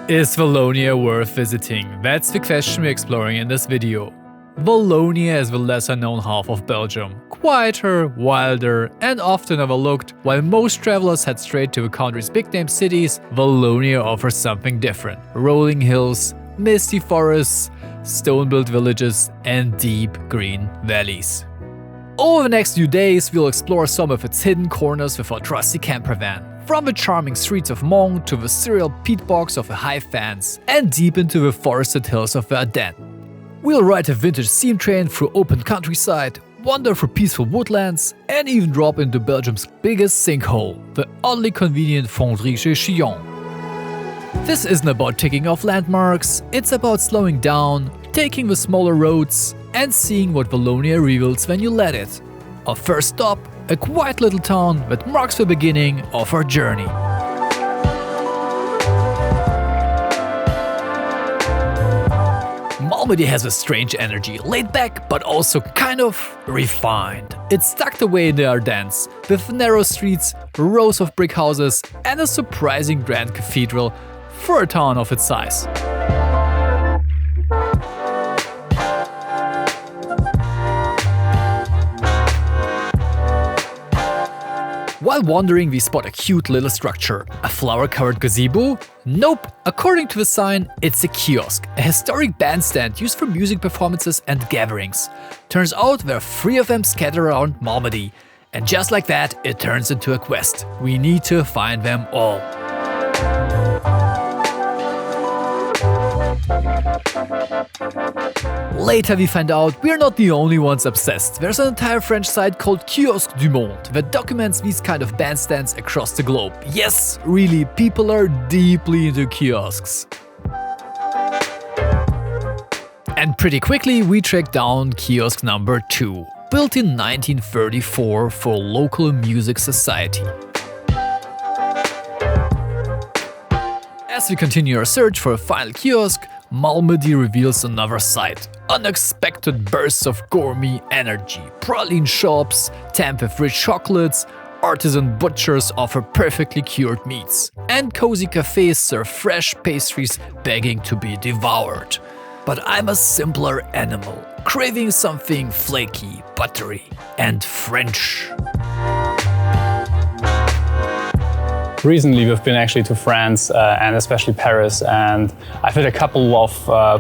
Is Wallonia worth visiting? That's the question we're exploring in this video. Wallonia is the lesser known half of Belgium. Quieter, wilder, and often overlooked. While most travelers head straight to the country's big-name cities, Wallonia offers something different. Rolling hills, misty forests, stone-built villages, and deep green valleys. Over the next few days, we'll explore some of its hidden corners with our trusty camper van. From the charming streets of Mons to the serial peat bogs of the High Fens, and deep into the forested hills of the Ardennes. We'll ride a vintage steam train through open countryside, wander through peaceful woodlands, and even drop into Belgium's biggest sinkhole, the oddly convenient Fonderie chez Chillon. This isn't about ticking off landmarks, it's about slowing down, taking the smaller roads, and seeing what Wallonia reveals when you let it. Our first stop, a quiet little town that marks the beginning of our journey. Malmedy has a strange energy, laid back but also kind of refined. It's tucked away in the Ardennes, with narrow streets, rows of brick houses, and a surprising grand cathedral for a town of its size. While wandering, we spot a cute little structure. A flower-covered gazebo? Nope. According to the sign, it's a kiosk, a historic bandstand used for music performances and gatherings. Turns out there are 3 of them scattered around Malmedy. And just like that, it turns into a quest. We need to find them all. Later we find out we're not the only ones obsessed. There's an entire French site called Kiosk du Monde that documents these kind of bandstands across the globe. Yes, really, people are deeply into kiosks. And pretty quickly we track down kiosk number 2, built in 1934 for a local music society. As we continue our search for a final kiosk, Malmedy reveals another sight. Unexpected bursts of gourmet energy. Praline shops tempt with rich chocolates, artisan butchers offer perfectly cured meats, and cozy cafes serve fresh pastries begging to be devoured. But I'm a simpler animal, craving something flaky, buttery, and French. Recently we've been actually to France and especially Paris, and I've had a couple of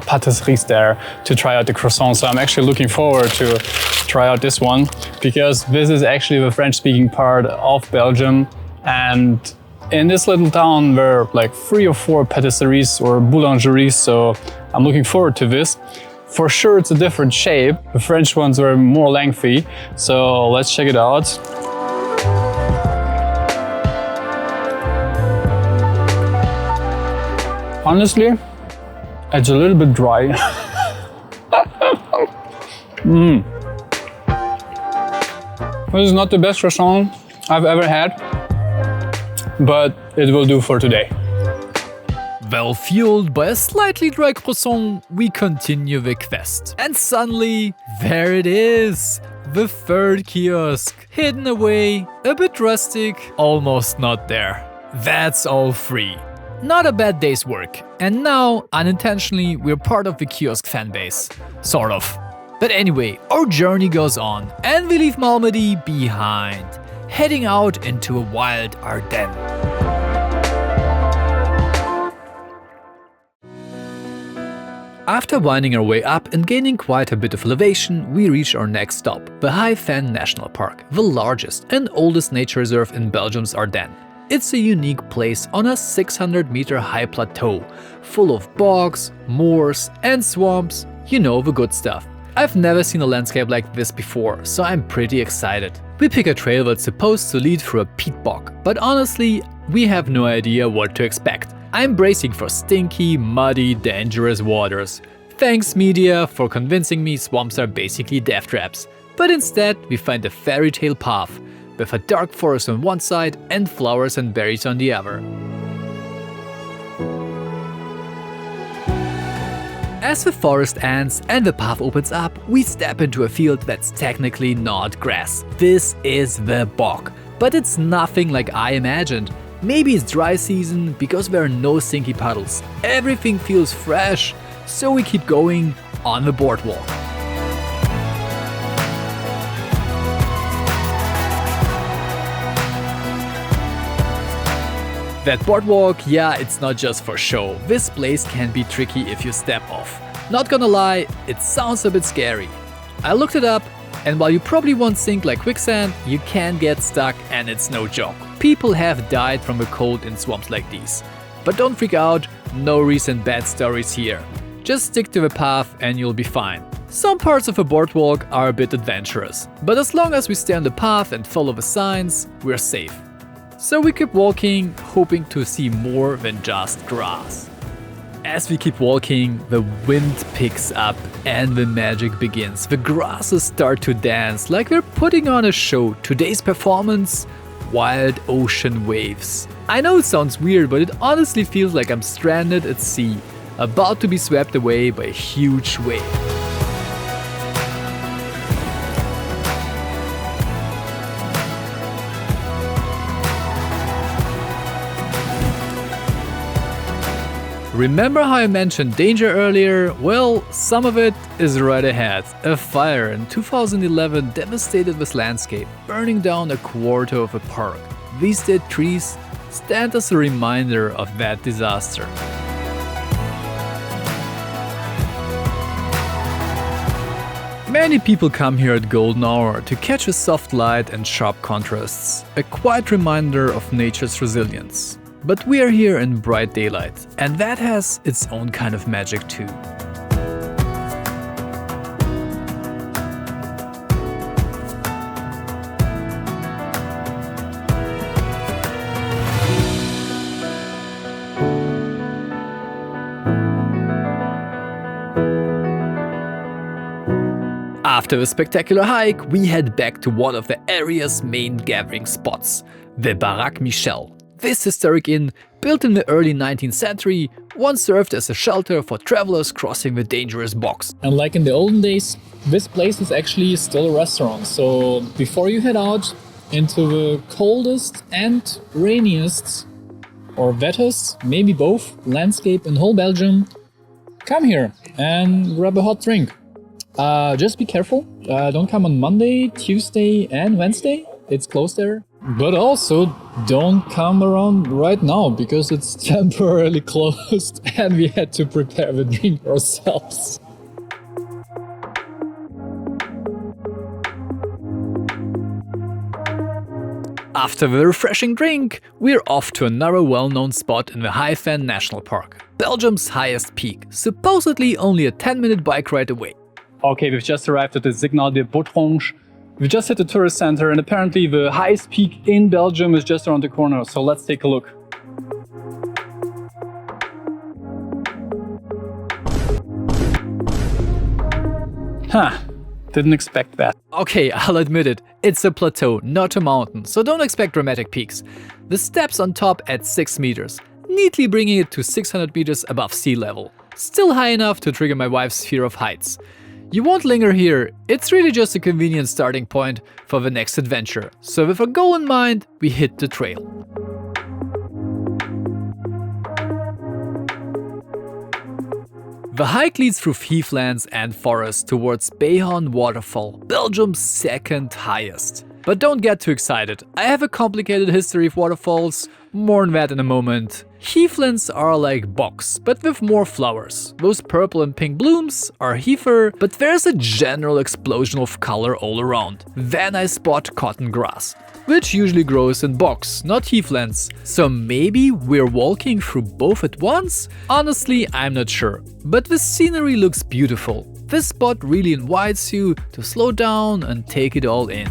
patisseries there to try out the croissants, so I'm actually looking forward to try out this one because this is actually the French-speaking part of Belgium, and in this little town there are like 3 or 4 patisseries or boulangeries, so I'm looking forward to this. For sure it's a different shape, the French ones were more lengthy, so let's check it out. Honestly, it's a little bit dry. This is not the best croissant I've ever had, but it will do for today. Well fueled by a slightly dry croissant, we continue the quest. And suddenly, there it is! The 3rd kiosk, hidden away, a bit rustic, almost not there. That's all free. Not a bad day's work. And now, unintentionally, we're part of the kiosk fanbase. Sort of. But anyway, our journey goes on, and we leave Malmedy behind, heading out into a wild Ardennes. After winding our way up and gaining quite a bit of elevation, we reach our next stop, the High Fens National Park, the largest and oldest nature reserve in Belgium's Ardennes. It's a unique place on a 600-meter high plateau, full of bogs, moors, and swamps, you know, the good stuff. I've never seen a landscape like this before, so I'm pretty excited. We pick a trail that's supposed to lead through a peat bog, but honestly, we have no idea what to expect. I'm bracing for stinky, muddy, dangerous waters. Thanks media for convincing me swamps are basically death traps. But instead, we find a fairy tale path, with a dark forest on one side and flowers and berries on the other. As the forest ends and the path opens up, we step into a field that's technically not grass. This is the bog, but it's nothing like I imagined. Maybe it's dry season because there are no stinky puddles. Everything feels fresh, so we keep going on the boardwalk. That boardwalk, yeah, it's not just for show. This place can be tricky if you step off. Not gonna lie, it sounds a bit scary. I looked it up, and while you probably won't sink like quicksand, you can get stuck and it's no joke. People have died from a cold in swamps like these. But don't freak out, no recent bad stories here. Just stick to the path and you'll be fine. Some parts of a boardwalk are a bit adventurous, but as long as we stay on the path and follow the signs, we're safe. So we keep walking, hoping to see more than just grass. As we keep walking, the wind picks up and the magic begins. The grasses start to dance like we're putting on a show. Today's performance: wild ocean waves. I know it sounds weird, but it honestly feels like I'm stranded at sea, about to be swept away by a huge wave. Remember how I mentioned danger earlier? Well, some of it is right ahead. A fire in 2011 devastated this landscape, burning down a quarter of a park. These dead trees stand as a reminder of that disaster. Many people come here at golden hour to catch a soft light and sharp contrasts, a quiet reminder of nature's resilience. But we are here in bright daylight, and that has its own kind of magic too. After a spectacular hike, we head back to one of the area's main gathering spots, the Baraque Michel. This historic inn, built in the early 19th century, once served as a shelter for travelers crossing the dangerous bogs. And like in the olden days, this place is actually still a restaurant. So before you head out into the coldest and rainiest, or wettest, maybe both, landscape in whole Belgium, come here and grab a hot drink. Just be careful, don't come on Monday, Tuesday and Wednesday, it's closed there. But also, don't come around right now, because it's temporarily closed and we had to prepare the drink ourselves. After the refreshing drink, we're off to another well-known spot in the High Fens National Park, Belgium's highest peak, supposedly only a 10-minute bike ride away. Okay, we've just arrived at the Signal de Boutronge. We just hit the tourist center, and apparently the highest peak in Belgium is just around the corner, so let's take a look. Huh, didn't expect that. Okay, I'll admit it, it's a plateau, not a mountain, so don't expect dramatic peaks. The steps on top at 6 meters, neatly bringing it to 600 meters above sea level. Still high enough to trigger my wife's fear of heights. You won't linger here, it's really just a convenient starting point for the next adventure. So with a goal in mind, we hit the trail. The hike leads through heathlands and forests towards Viroin waterfall, Belgium's second highest. But don't get too excited, I have a complicated history of waterfalls, more on that in a moment. Heathlands are like box, but with more flowers. Those purple and pink blooms are heather, but there's a general explosion of color all around. Then I spot cotton grass, which usually grows in box, not heathlands. So maybe we're walking through both at once? Honestly, I'm not sure. But the scenery looks beautiful. This spot really invites you to slow down and take it all in.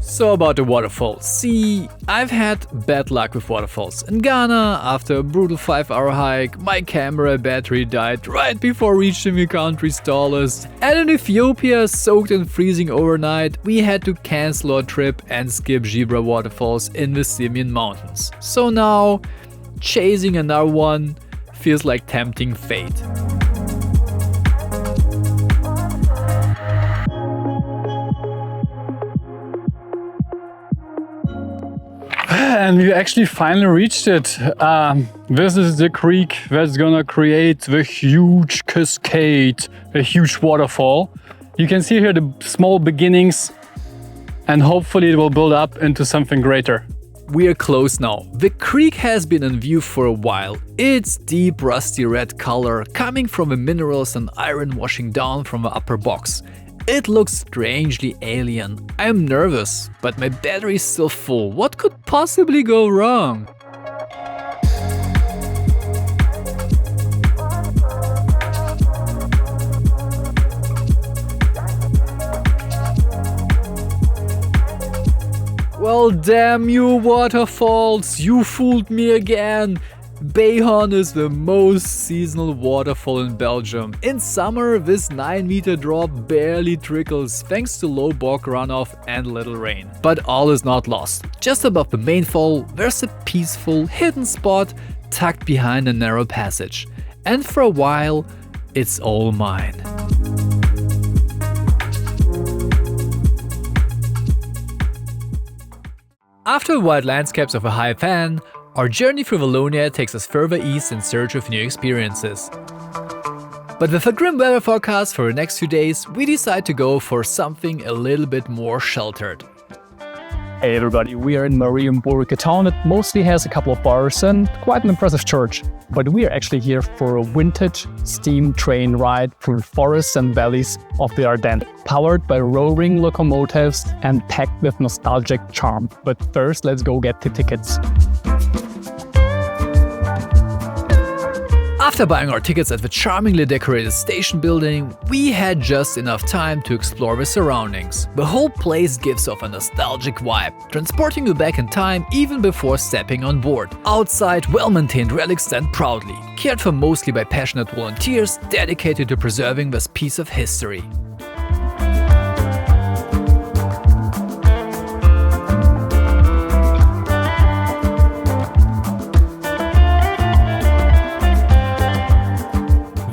So about the waterfall. See, I've had bad luck with waterfalls. In Ghana, after a brutal 5-hour hike, my camera battery died right before reaching the country's tallest. And in Ethiopia, soaked and freezing overnight, we had to cancel our trip and skip Gibra waterfalls in the Simian Mountains. So now, chasing another one feels like tempting fate. Yeah, and we actually finally reached it. This is the creek that's gonna create the huge cascade, a huge waterfall. You can see here the small beginnings, and hopefully it will build up into something greater. We are close now. The creek has been in view for a while. Its deep rusty red color coming from the minerals and iron washing down from the upper box. It looks strangely alien. I'm nervous, but my battery is still full. What could possibly go wrong? Well, damn you, waterfalls, you fooled me again. Bayonne is the most seasonal waterfall in Belgium. In summer, this 9-meter drop barely trickles thanks to low bog runoff and little rain. But all is not lost. Just above the main fall, there's a peaceful, hidden spot tucked behind a narrow passage. And for a while, it's all mine. After the wide landscapes of the High Fens, our journey through Wallonia takes us further east in search of new experiences. But with a grim weather forecast for the next few days, we decide to go for something a little bit more sheltered. Hey everybody, we are in Mariembourg, a town that mostly has a couple of bars and quite an impressive church. But we are actually here for a vintage steam train ride through forests and valleys of the Ardennes, powered by roaring locomotives and packed with nostalgic charm. But first, let's go get the tickets. After buying our tickets at the charmingly decorated station building, we had just enough time to explore the surroundings. The whole place gives off a nostalgic vibe, transporting you back in time even before stepping on board. Outside, well-maintained relics stand proudly, cared for mostly by passionate volunteers dedicated to preserving this piece of history.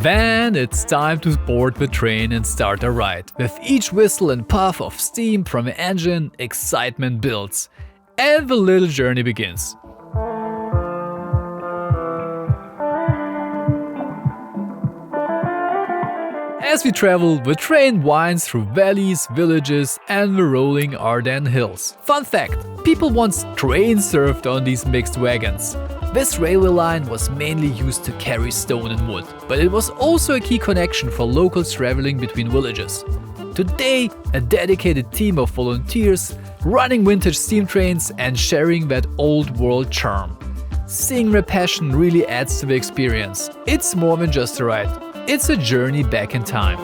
Then it's time to board the train and start a ride. With each whistle and puff of steam from the engine, excitement builds. And the little journey begins. As we travel, the train winds through valleys, villages, and the rolling Ardennes hills. Fun fact: people once train surfed on these mixed wagons. This railway line was mainly used to carry stone and wood, but it was also a key connection for locals traveling between villages. Today, a dedicated team of volunteers running vintage steam trains and sharing that old world charm. Seeing their passion really adds to the experience. It's more than just a ride, it's a journey back in time.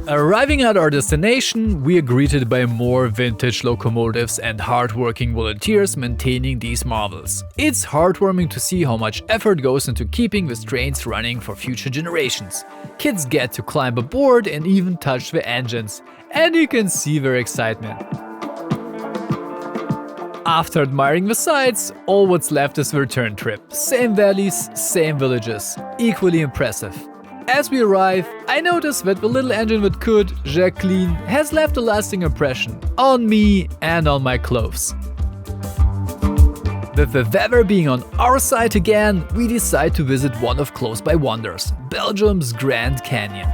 Arriving at our destination, we are greeted by more vintage locomotives and hard-working volunteers maintaining these marvels. It's heartwarming to see how much effort goes into keeping these trains running for future generations. Kids get to climb aboard and even touch the engines, and you can see their excitement. After admiring the sights, all what's left is the return trip. Same valleys, same villages, equally impressive. As we arrive, I notice that the little engine that could, Jacqueline, has left a lasting impression on me and on my clothes. With the weather being on our side again, we decide to visit one of close-by wonders, Belgium's Grand Canyon.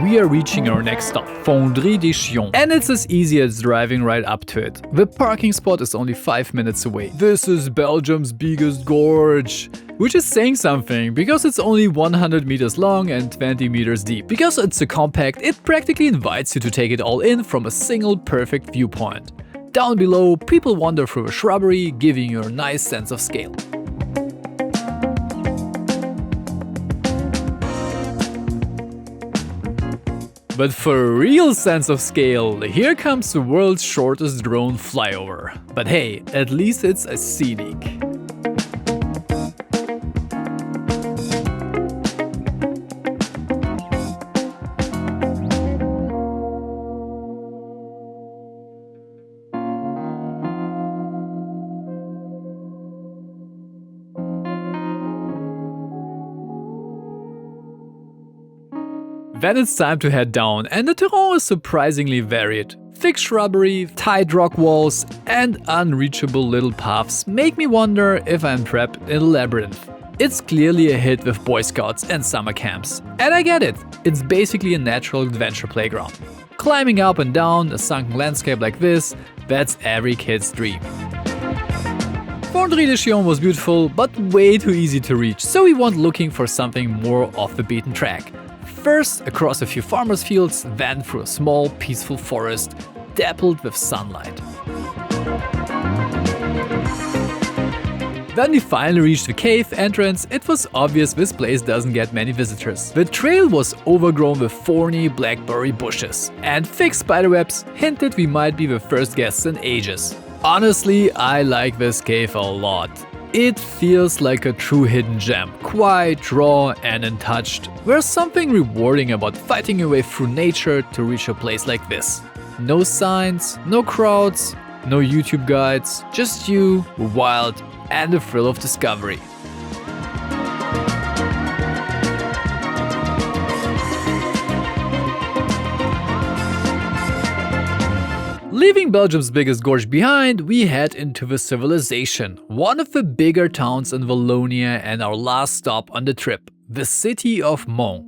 We are reaching our next stop, Fondry-des-Chions, and it's as easy as driving right up to it. The parking spot is only 5 minutes away. This is Belgium's biggest gorge, which is saying something, because it's only 100 meters long and 20 meters deep. Because it's so compact, it practically invites you to take it all in from a single perfect viewpoint. Down below, people wander through the shrubbery, giving you a nice sense of scale. But for a real sense of scale, here comes the world's shortest drone flyover. But hey, at least it's a scenic. Then it's time to head down, and the terrain is surprisingly varied. Thick shrubbery, tight rock walls, and unreachable little paths make me wonder if I'm trapped in a labyrinth. It's clearly a hit with Boy Scouts and summer camps. And I get it, it's basically a natural adventure playground. Climbing up and down a sunken landscape like this, that's every kid's dream. Fonderie de Chillon was beautiful, but way too easy to reach, so we went looking for something more off the beaten track. First, across a few farmers' fields, then through a small, peaceful forest, dappled with sunlight. When we finally reached the cave entrance, it was obvious this place doesn't get many visitors. The trail was overgrown with thorny blackberry bushes, and thick spiderwebs hinted we might be the first guests in ages. Honestly, I like this cave a lot. It feels like a true hidden gem, quiet, raw and untouched. There's something rewarding about fighting your way through nature to reach a place like this. No signs, no crowds, no YouTube guides, just you, wild, and the thrill of discovery. Leaving Belgium's biggest gorge behind, we head into the civilization, one of the bigger towns in Wallonia and our last stop on the trip, the city of Mons.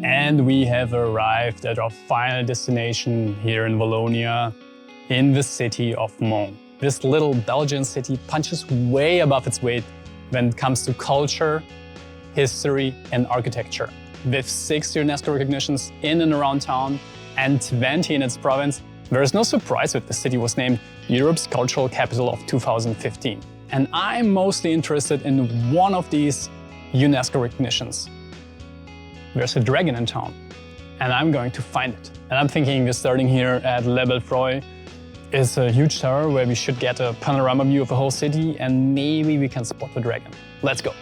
And we have arrived at our final destination here in Wallonia, in the city of Mons. This little Belgian city punches way above its weight when it comes to culture, history and architecture. With 6 UNESCO recognitions in and around town and 20 in its province, there is no surprise that the city was named Europe's Cultural Capital of 2015. And I'm mostly interested in one of these UNESCO recognitions. There's a dragon in town, and I'm going to find it. And I'm thinking we're starting here at Le Belfroy. It's a huge tower where we should get a panorama view of the whole city, and maybe we can spot the dragon. Let's go.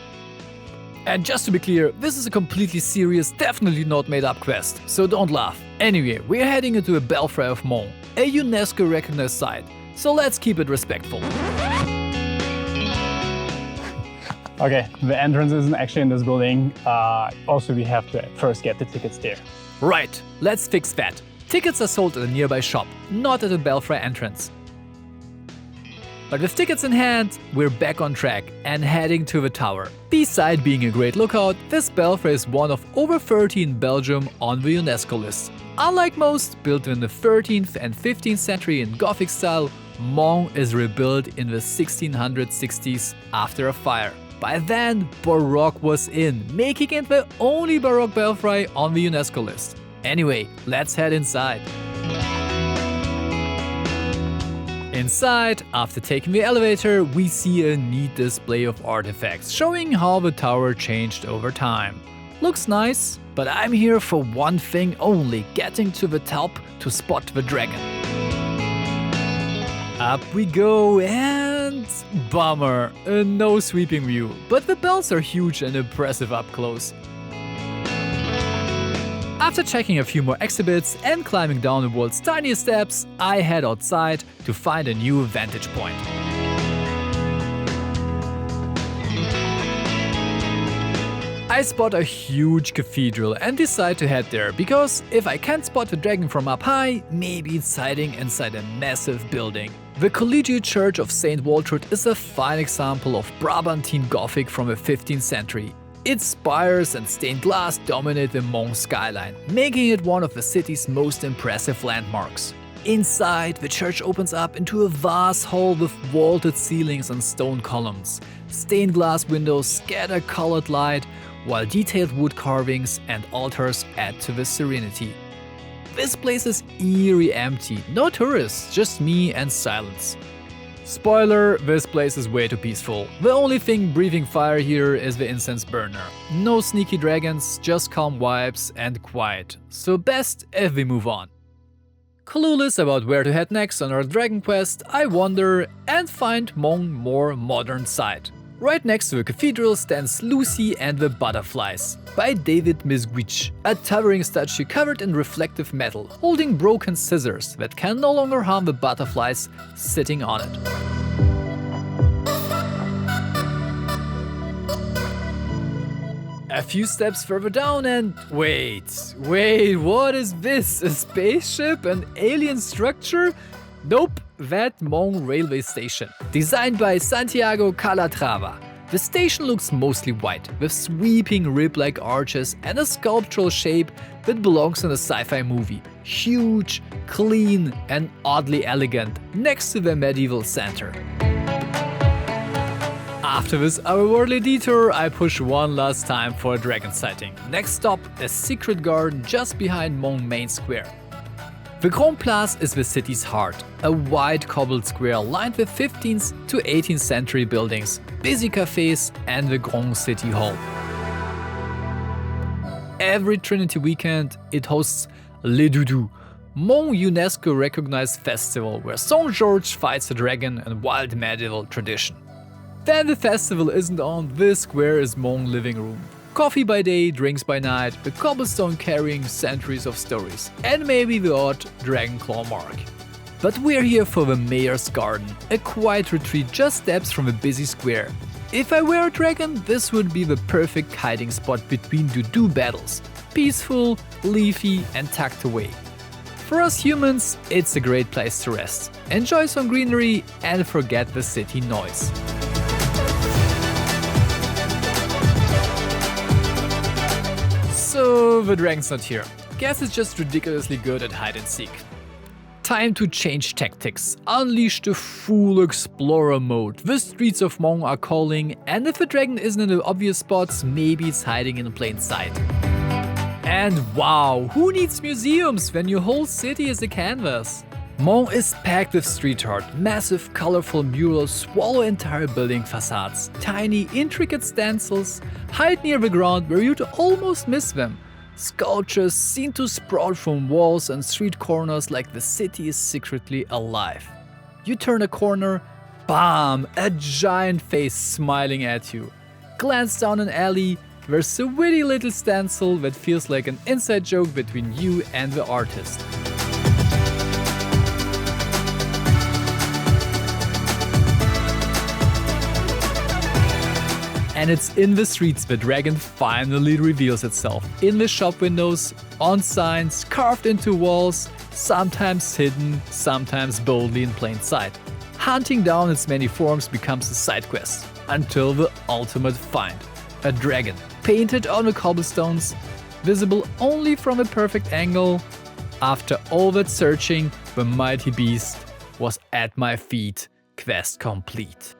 And just to be clear, this is a completely serious, definitely not made up quest, so don't laugh. Anyway, we're heading into a Belfry of Mons, a UNESCO recognized site, so let's keep it respectful. Okay, the entrance isn't actually in this building. Also, we have to first get the tickets there. Right, let's fix that. Tickets are sold at a nearby shop, not at the Belfry entrance. But with tickets in hand, we're back on track and heading to the tower. Beside being a great lookout, this belfry is one of over 30 in Belgium on the UNESCO list. Unlike most, built in the 13th and 15th century in Gothic style, Mons is rebuilt in the 1660s after a fire. By then, Baroque was in, making it the only Baroque belfry on the UNESCO list. Anyway, let's head inside. Inside, after taking the elevator, we see a neat display of artifacts showing how the tower changed over time. Looks nice, but I'm here for one thing only, getting to the top to spot the dragon. Up we go and… bummer, no sweeping view, but the bells are huge and impressive up close. After checking a few more exhibits and climbing down the world's tiniest steps, I head outside to find a new vantage point. I spot a huge cathedral and decide to head there, because if I can't spot the dragon from up high, maybe it's hiding inside a massive building. The Collegiate Church of St. Waltraud is a fine example of Brabantine Gothic from the 15th century. Its spires and stained glass dominate the Mons skyline, making it one of the city's most impressive landmarks. Inside, the church opens up into a vast hall with vaulted ceilings and stone columns. Stained glass windows scatter colored light, while detailed wood carvings and altars add to the serenity. This place is eerie empty, no tourists, just me and silence. Spoiler, this place is way too peaceful. The only thing breathing fire here is the incense burner. No sneaky dragons, just calm vibes and quiet. So best if we move on. Clueless about where to head next on our dragon quest, I wander and find Mons' more modern side. Right next to the cathedral stands Lucy and the Butterflies by David Misguich, a towering statue covered in reflective metal, holding broken scissors that can no longer harm the butterflies sitting on it. A few steps further down and wait, what is this? A spaceship? An alien structure? Nope, that Mons railway station. Designed by Santiago Calatrava. The station looks mostly white, with sweeping rib-like arches and a sculptural shape that belongs in a sci-fi movie. Huge, clean and oddly elegant, next to the medieval center. After this otherworldly detour, I push one last time for a dragon sighting. Next stop, a secret garden just behind Mons main square. The Grand Place is the city's heart, a wide cobbled square lined with 15th to 18th century buildings, busy cafes and the Grand City Hall. Every Trinity weekend it hosts Les Doudous, Mons UNESCO recognized festival where Saint George fights a dragon in wild medieval tradition. Then the festival isn't on, this square is Mons living room. Coffee by day, drinks by night, the cobblestone carrying centuries of stories, and maybe the odd dragon claw mark. But we're here for the Mayor's Garden, a quiet retreat just steps from a busy square. If I were a dragon, this would be the perfect hiding spot between Doudou battles. Peaceful, leafy, and tucked away. For us humans, it's a great place to rest, enjoy some greenery, and forget the city noise. So the dragon's not here. Guess it's just ridiculously good at hide and seek. Time to change tactics. Unleash the full explorer mode. The streets of Mons are calling, and if the dragon isn't in the obvious spots, maybe it's hiding in plain sight. And wow, who needs museums when your whole city is a canvas? Mons is packed with street art. Massive, colorful murals swallow entire building facades. Tiny, intricate stencils hide near the ground where you'd almost miss them. Sculptures seem to sprout from walls and street corners like the city is secretly alive. You turn a corner, bam! A giant face smiling at you. Glance down an alley, there's a witty little stencil that feels like an inside joke between you and the artist. And it's in the streets the dragon finally reveals itself. In the shop windows, on signs, carved into walls, sometimes hidden, sometimes boldly in plain sight. Hunting down its many forms becomes a side quest, until the ultimate find. A dragon, painted on the cobblestones, visible only from a perfect angle. After all that searching, the mighty beast was at my feet, quest complete.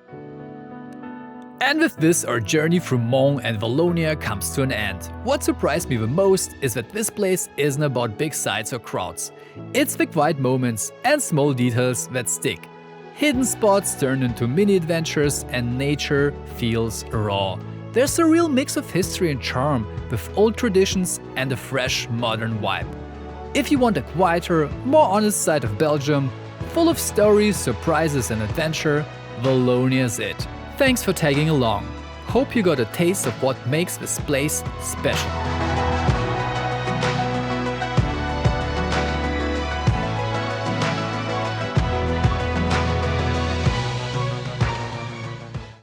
And with this, our journey through Mons and Wallonia comes to an end. What surprised me the most is that this place isn't about big sights or crowds. It's the quiet moments and small details that stick. Hidden spots turn into mini adventures and nature feels raw. There's a real mix of history and charm, with old traditions and a fresh modern vibe. If you want a quieter, more honest side of Belgium, full of stories, surprises and adventure, Wallonia's it. Thanks for tagging along. Hope you got a taste of what makes this place special.